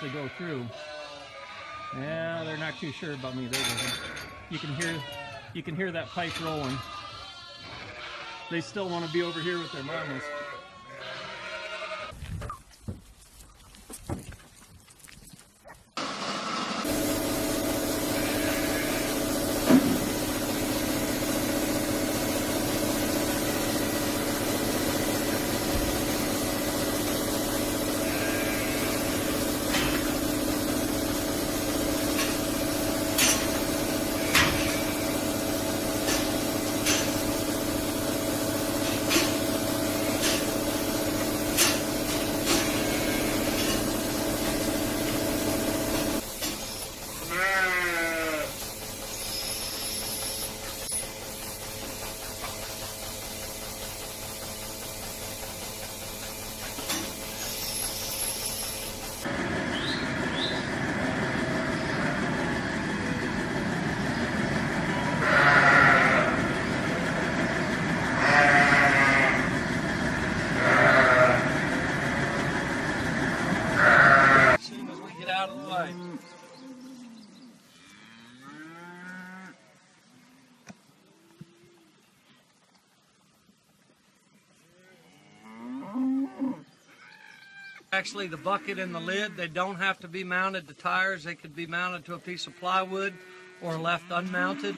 they go through. Yeah, they're not too sure about me. There it is. You can hear that pipe rolling. They still want to be over here with their mamas. Actually, the bucket and the lid, they don't have to be mounted to tires. They could be mounted to a piece of plywood or left unmounted.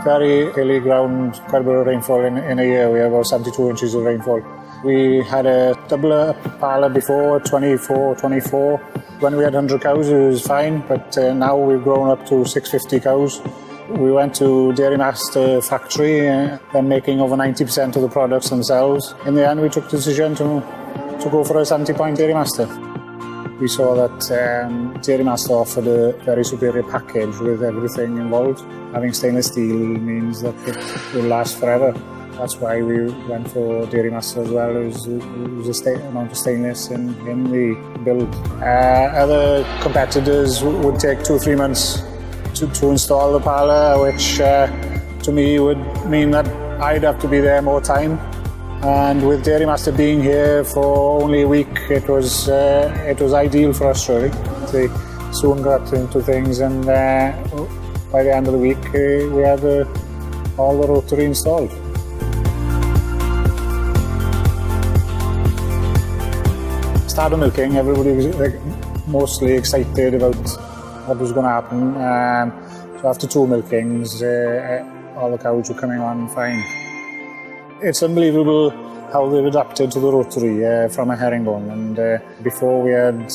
very hilly ground, quite a bit of rainfall in a year. We had about 72 inches of rainfall. We had a double parlour before, 24. When we had 100 cows, it was fine, but now we've grown up to 650 cows. We went to Dairy Master factory, they're making over 90% of the products themselves. In the end, we took the decision to go for a 70-point Dairy Master. We saw that Dairy Master offered a very superior package with everything involved. Having stainless steel means that it will last forever. That's why we went for Dairy Master as well. It was a amount of stainless in the build. Other competitors would take 2-3 months to install the parlour, which to me would mean that I'd have to be there more time. And with Dairy Master being here for only a week, it was ideal for us really. They soon got into things, and by the end of the week we had all the rotary installed. Started milking, everybody was mostly excited about what was going to happen. So after 2 milkings, all the cows were coming on fine. It's unbelievable how they've adapted to the rotary from a herringbone. And before we had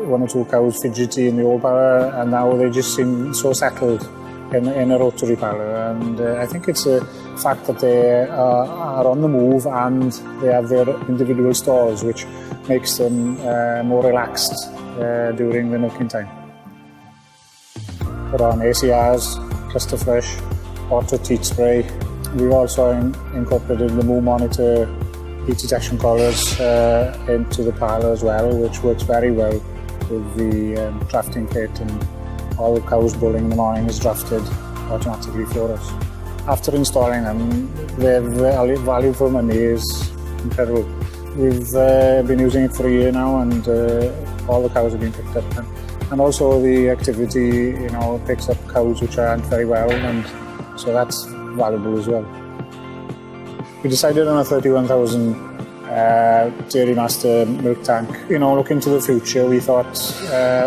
1 or 2 cows fidgety in the old parlour, and now they just seem so settled in a rotary parlour. And I think it's a fact that they are on the move and they have their individual stalls, which makes them more relaxed during the milking time. Put on ACRs, cluster fresh, auto teat spray. We've also incorporated the Moo Monitor heat detection collars into the parlour as well, which works very well with the drafting kit, and all the cows bulling in the morning is drafted automatically for us. After installing them, the value for money is incredible. We've been using it for a year now, and all the cows have been picked up. And also the activity, picks up cows which aren't very well, and so that's valuable as well. We decided on a 31,000 Dairy Master milk tank. Looking to the future, we thought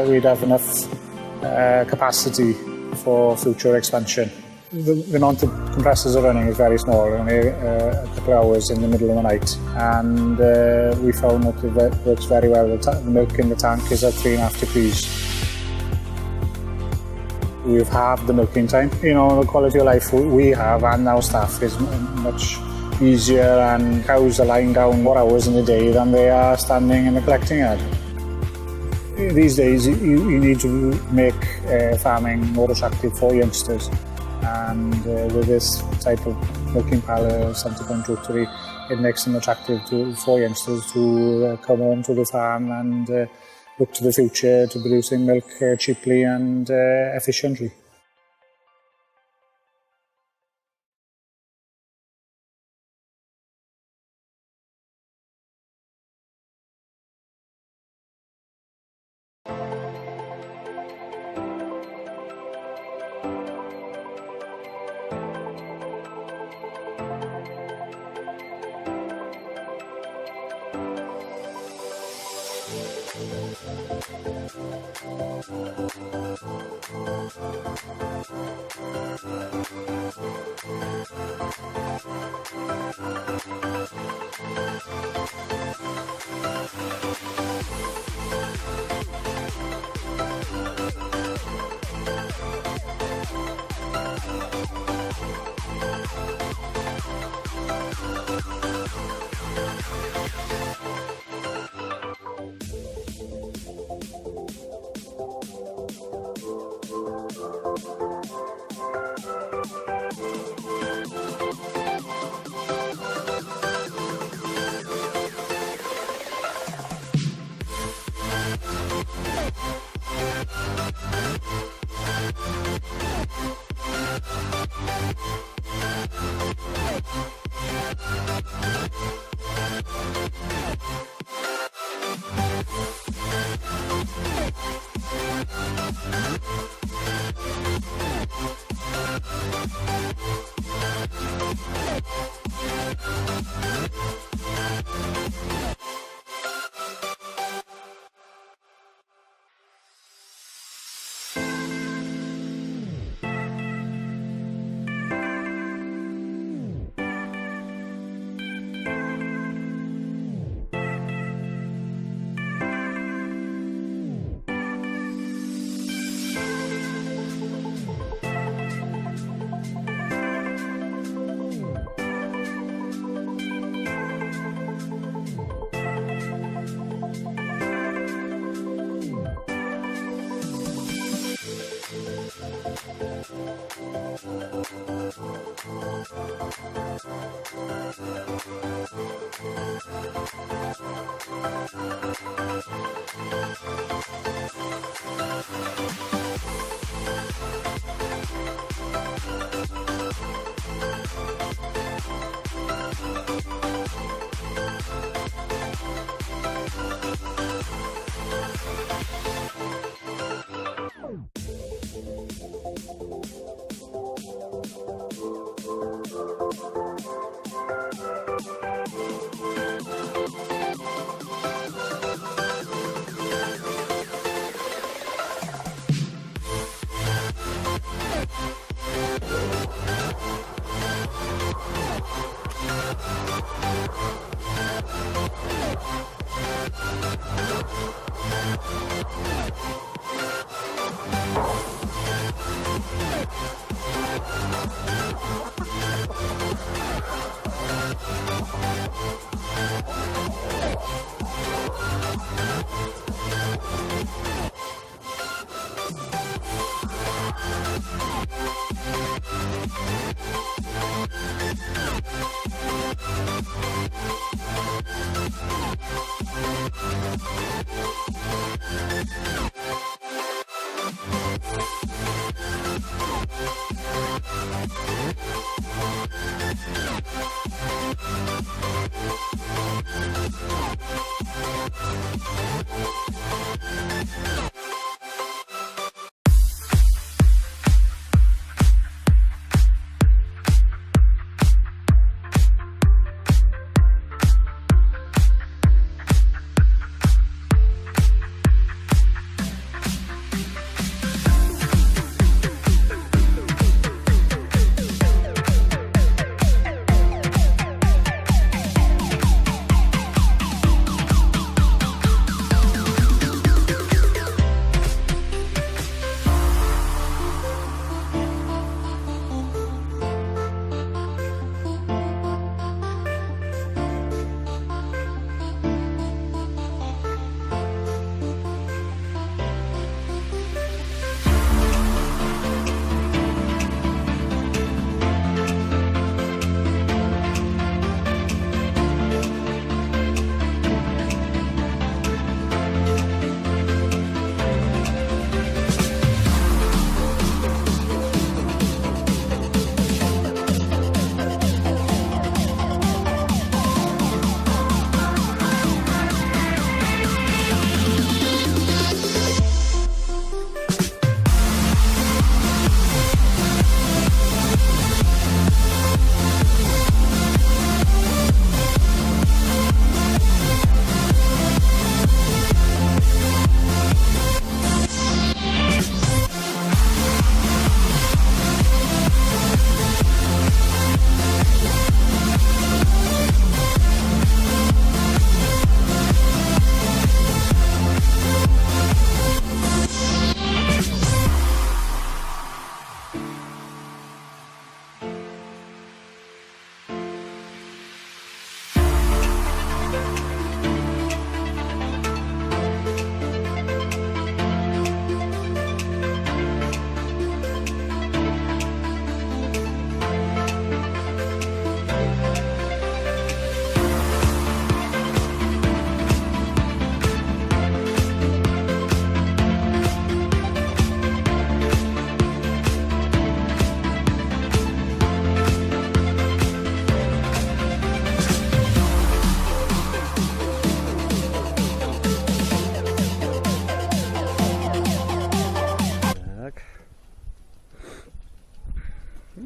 we'd have enough capacity for future expansion. The amount the compressors are running is very small, only a couple of hours in the middle of the night, and we found that it works very well. The milk in the tank is at 3.5 degrees. We've halved the milking time. The quality of life we have and our staff is much easier, and cows are lying down more hours in the day than they are standing in the collecting yard. These days you need to make farming more attractive for youngsters, and with this type of milking parlour, 70-point rotary, it makes them attractive for youngsters to come home to the farm and look to the future to producing milk cheaply and efficiently.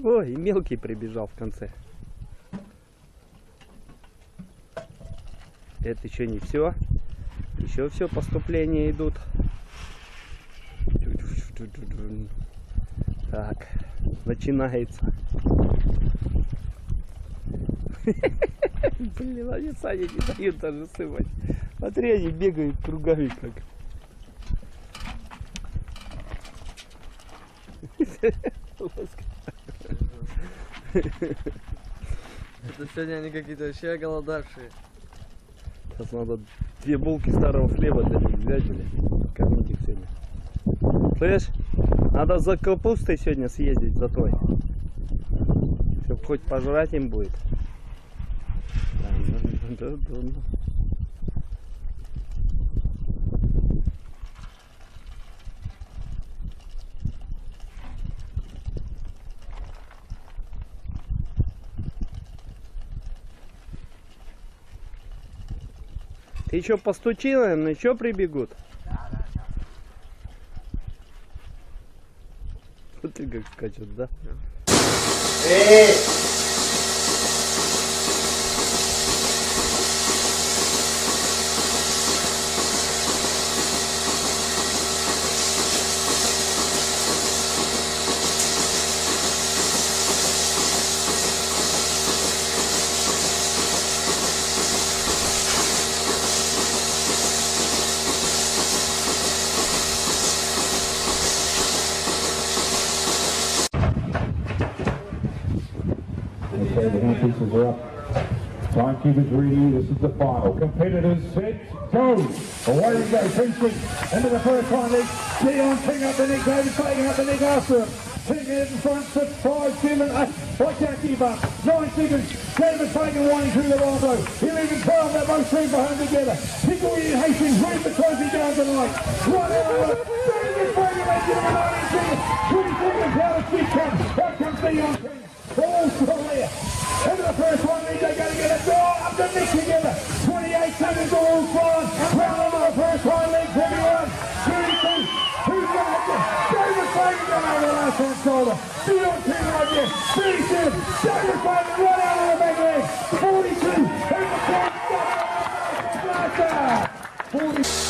О, и мелкий прибежал в конце. Это еще не все. Еще все поступления идут. Так, начинается. Блин, они сами не дают даже сывать. Смотри, они бегают кругами как. Это сегодня они какие-то вообще оголодавшие. Сейчас надо 2 булки старого хлеба для них взять, блин. Кормить их сегодня. Слышь, надо за капустой сегодня съездить, за той. Чтоб хоть пожрать им будет. Да. Ты еще постучи, наверное, еще прибегут. Смотри, как скачет, да? Okay, the hand pieces are up. Timekeepers ready. This is the final. Competitors set, go! Away we go. Poultry into the first one. Dion King up the neck. David Fagan up the neck after him. King in front, 6, 5, 7, 8. I can't keep up. 9 seconds. David Fagan winding through the elbow. 11, 12. They're both three behind together. Pickle in Hastings. Raise the trophy down tonight. Right out. David Fagan making it 19 seconds. 20 seconds out of 6 comes. Out comes Dion King. All still there. Into the first one, they're going to get it. Up the neck together. 28 seconds all flying. Round on the first hind leg, 21. 32. Who's going to hit you? David Fagan going over the last hand shoulder. Dion King right there. 37. David Fagan right out of the back leg. 42. Who's the top? Blaster. 40.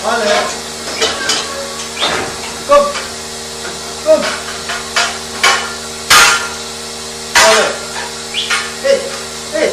Ale! Kom! Kom! Ale! Hej! Hej!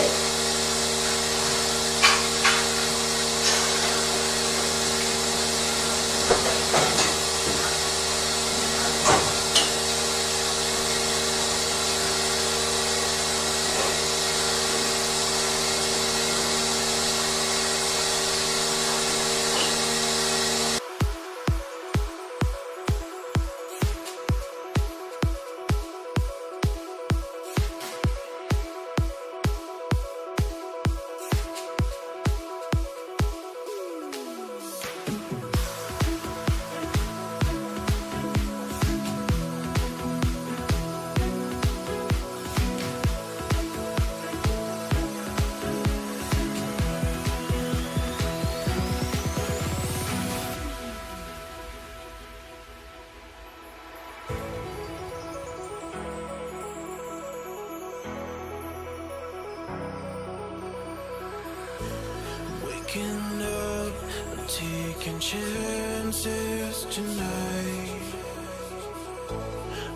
Waking up, I'm taking chances tonight.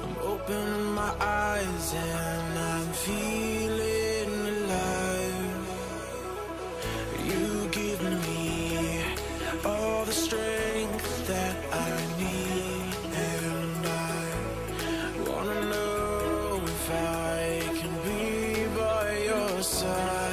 I'm opening my eyes and I'm feeling alive. You give me all the strength that I need, and I wanna know if I can be by your side.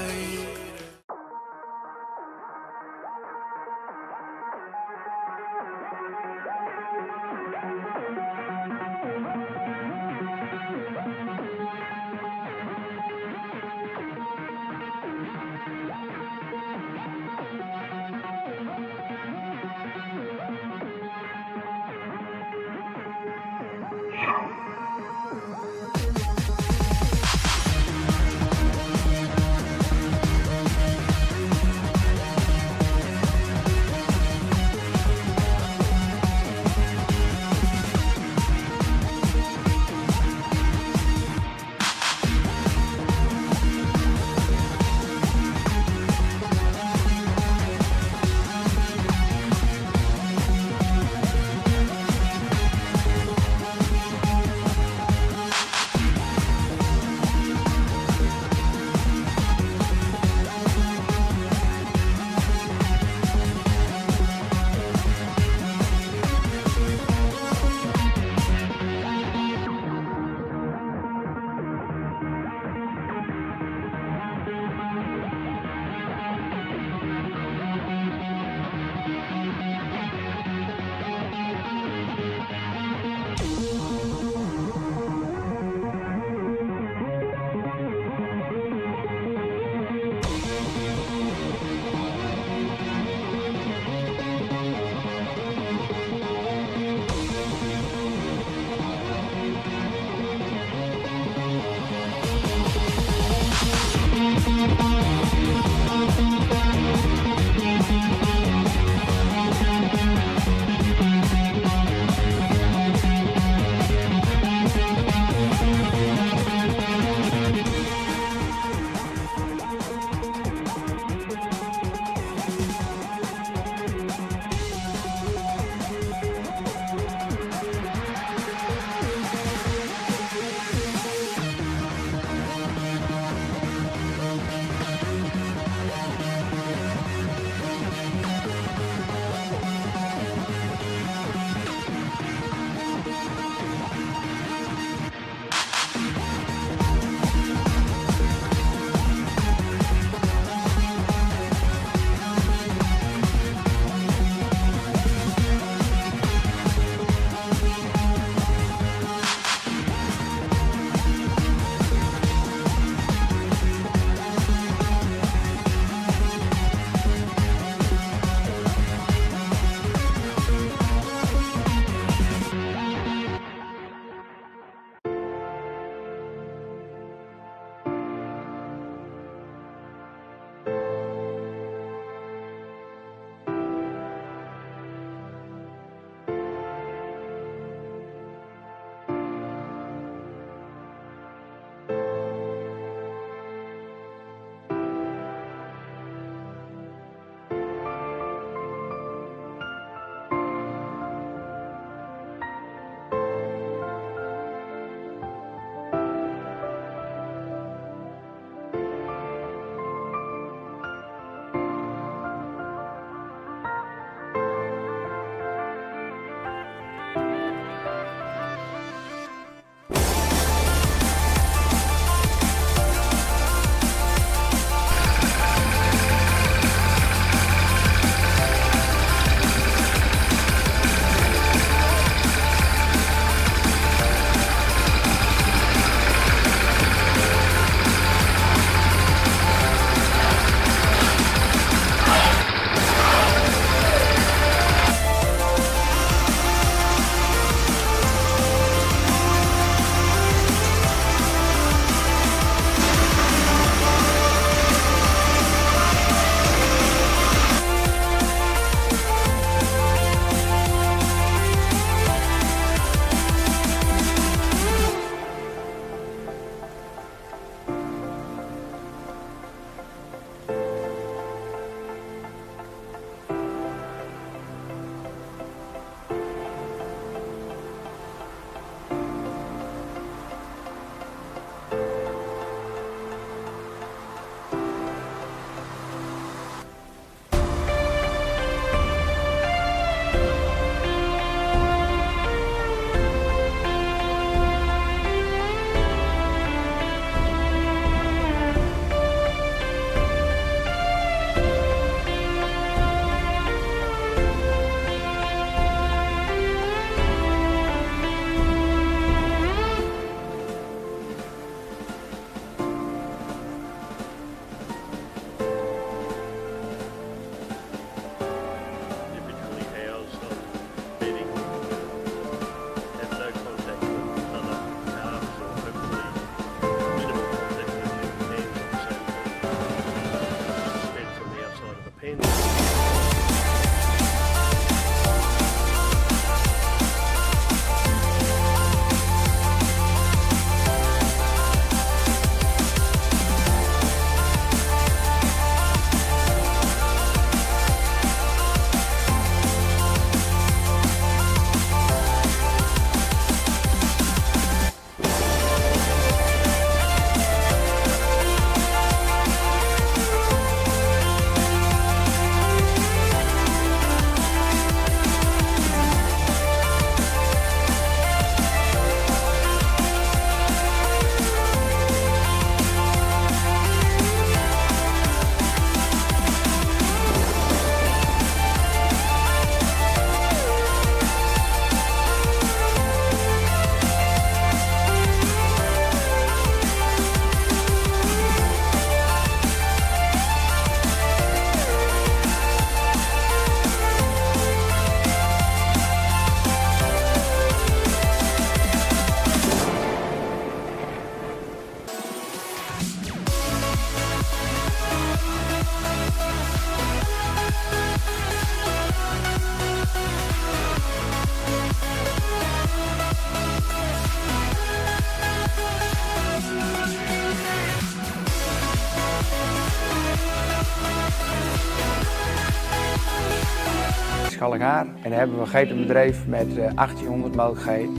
Schalk Haar. En dan hebben we een geitenbedrijf met 1800 melkgeiten.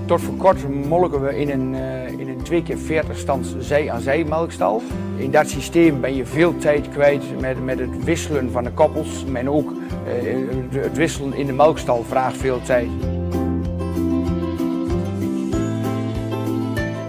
Tot voor kort molken we in een 2 keer 40 stands zee-aan-zee melkstal. In dat systeem ben je veel tijd kwijt met het wisselen van de koppels. En ook het wisselen in de melkstal vraagt veel tijd.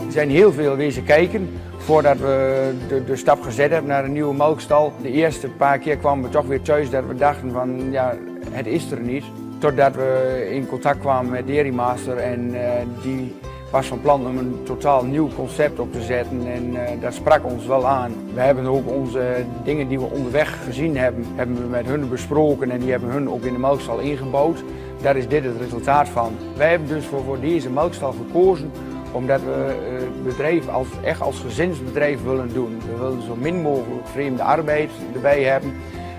Er zijn heel veel wezen kijken voordat we de stap gezet hebben naar een nieuwe melkstal. De eerste paar keer kwamen we toch weer thuis dat we dachten van ja, het is er niet. Totdat we in contact kwamen met Dairy Master en die was van plan om een totaal nieuw concept op te zetten en dat sprak ons wel aan. We hebben ook onze dingen die we onderweg gezien hebben we met hun besproken en die hebben hun ook in de melkstal ingebouwd. Daar is dit het resultaat van. Wij hebben dus voor deze melkstal gekozen omdat we het bedrijf echt als gezinsbedrijf willen doen. We willen zo min mogelijk vreemde arbeid erbij hebben,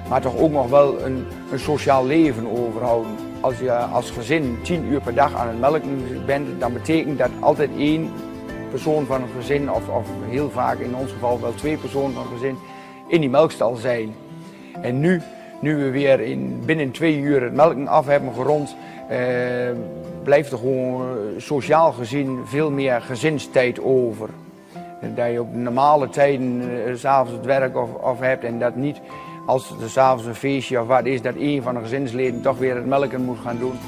maar toch ook nog wel een sociaal leven overhouden. Als je als gezin 10 uur per dag aan het melken bent, dan betekent dat altijd 1 persoon van een gezin, of heel vaak in ons geval wel 2 personen van een gezin, in die melkstal zijn. En nu we weer binnen 2 uur het melken af hebben gerond, blijft er gewoon sociaal gezien veel meer gezinstijd over. Dat je op normale tijden 's avonds het werk of hebt en dat niet als er 's avonds een feestje of wat is, dat een van de gezinsleden toch weer het melken moet gaan doen.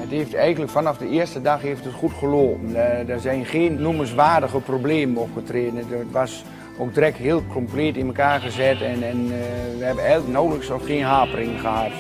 Het heeft eigenlijk vanaf de eerste dag heeft het goed gelopen. Er zijn geen noemenswaardige problemen opgetreden. Het was ook direct heel compleet in elkaar gezet en we hebben eigenlijk nauwelijks of geen hapering gehad.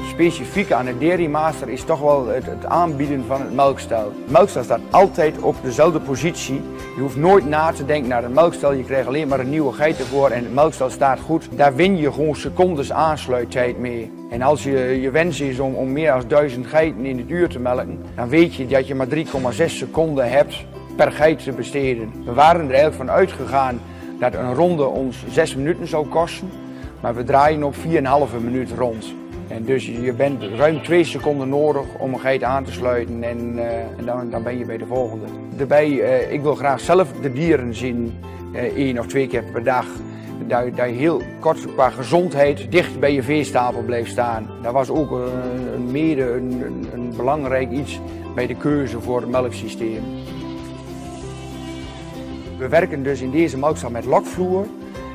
Specifiek aan de Dairy Master is toch wel het aanbieden van het melkstel. Het melkstel staat altijd op dezelfde positie. Je hoeft nooit na te denken naar een melkstel. Je krijgt alleen maar een nieuwe geit ervoor en het melkstel staat goed. Daar win je gewoon secondes aansluittijd mee. En als je wens is om meer dan 1000 geiten in het uur te melken, dan weet je dat je maar 3,6 seconden hebt per geit te besteden. We waren er eigenlijk van uitgegaan dat een ronde ons 6 minuten zou kosten, maar we draaien op 4,5 minuut rond. En dus je bent ruim 2 seconden nodig om een geit aan te sluiten en dan ben je bij de volgende. Daarbij, ik wil graag zelf de dieren zien 1 of 2 keer per dag. Dat je heel kort qua gezondheid dicht bij je veestapel blijft staan. Dat was ook een belangrijk iets bij de keuze voor het melksysteem. We werken dus in deze melkstal met lokvloer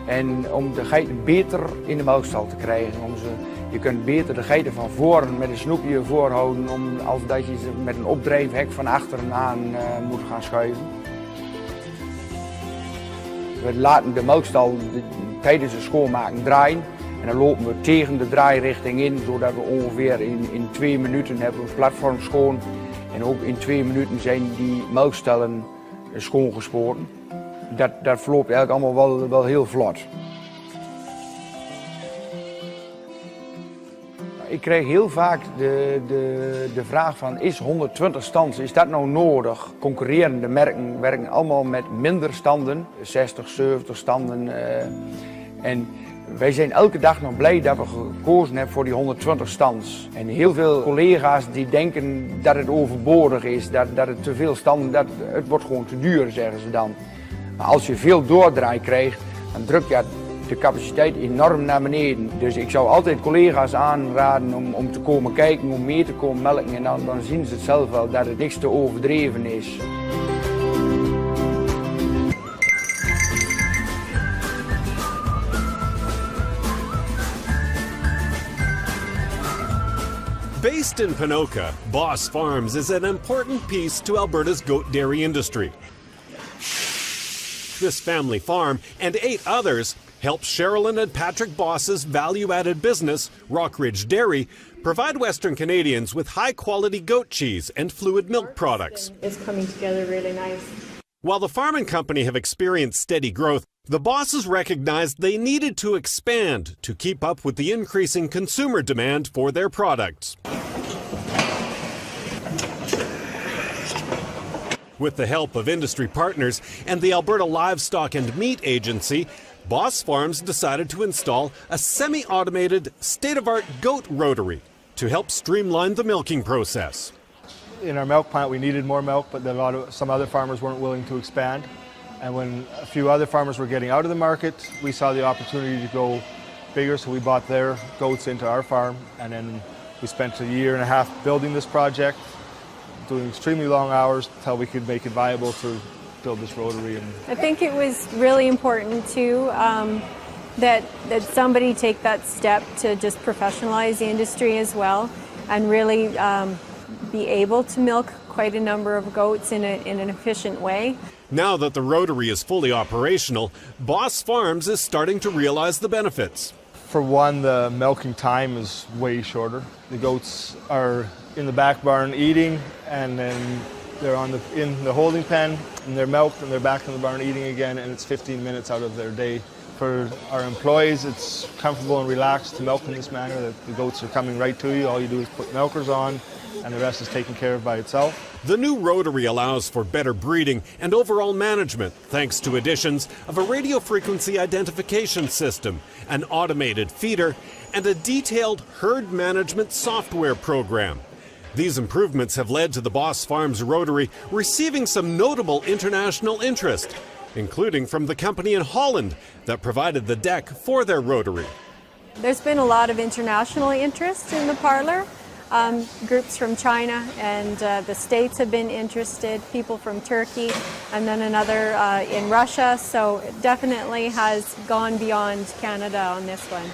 en om de geiten beter in de melkstal te krijgen. Je kunt beter de geiten van voren met een snoepje voorhouden als dat je ze met een opdrijfhek van achteren aan moet gaan schuiven. We laten de melkstal tijdens het schoonmaken draaien en dan lopen we tegen de draairichting in, zodat we ongeveer in 2 minuten hebben het platform schoon. En ook in 2 minuten zijn die melkstellen schoongespoten. Dat verloopt eigenlijk allemaal wel heel vlot. Ik krijg heel vaak de vraag van, is 120 stands, is dat nou nodig? Concurrerende merken werken allemaal met minder standen, 60, 70 standen. En wij zijn elke dag nog blij dat we gekozen hebben voor die 120 stands. En heel veel collega's die denken dat het overbodig is, dat het te veel standen, het wordt gewoon te duur, zeggen ze dan. Maar als je veel doordraai krijgt, dan druk je de capaciteit enorm naar beneden. Dus ik zou altijd collega's aanraden om te komen kijken, om mee te komen melken. En dan zien ze het zelf wel dat het niks te overdreven is. Based in Ponoka, Boss Farms is an important piece to Alberta's goat dairy industry. This family farm and 8 others helps Sherilyn and Patrick Boss's value-added business, Rockridge Dairy, provide Western Canadians with high-quality goat cheese and fluid milk products. It's coming together really nice. While the farm and company have experienced steady growth, the Bosses recognized they needed to expand to keep up with the increasing consumer demand for their products. With the help of industry partners and the Alberta Livestock and Meat Agency, Boss Farms decided to install a semi-automated, state-of-art goat rotary to help streamline the milking process. In our milk plant, we needed more milk, but some other farmers weren't willing to expand. And when a few other farmers were getting out of the market, we saw the opportunity to go bigger, so we bought their goats into our farm, and then we spent a year and a half building this project, doing extremely long hours until we could make it viable to build this rotary. I think it was really important too that somebody take that step to just professionalize the industry as well, and really be able to milk quite a number of goats in an efficient way. Now that the rotary is fully operational, Boss Farms is starting to realize the benefits. For one, the milking time is way shorter. The goats are in the back barn eating, and then they're in the holding pen, and they're milked, and they're back in the barn eating again, and it's 15 minutes out of their day. For our employees, it's comfortable and relaxed to milk in this manner, that the goats are coming right to you. All you do is put milkers on, and the rest is taken care of by itself. The new rotary allows for better breeding and overall management thanks to additions of a radio frequency identification system, an automated feeder, and a detailed herd management software program. These improvements have led to the Boss Farms rotary receiving some notable international interest, including from the company in Holland that provided the deck for their rotary. There's been a lot of international interest in the parlor. Groups from China and the States have been interested, people from Turkey, and then another in Russia, so it definitely has gone beyond Canada on this one.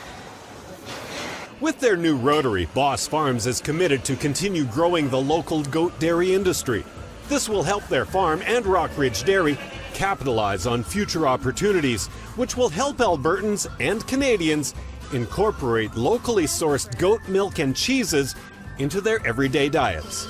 With their new rotary, Boss Farms is committed to continue growing the local goat dairy industry. This will help their farm and Rockridge Dairy capitalize on future opportunities, which will help Albertans and Canadians incorporate locally sourced goat milk and cheeses into their everyday diets.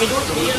Industrie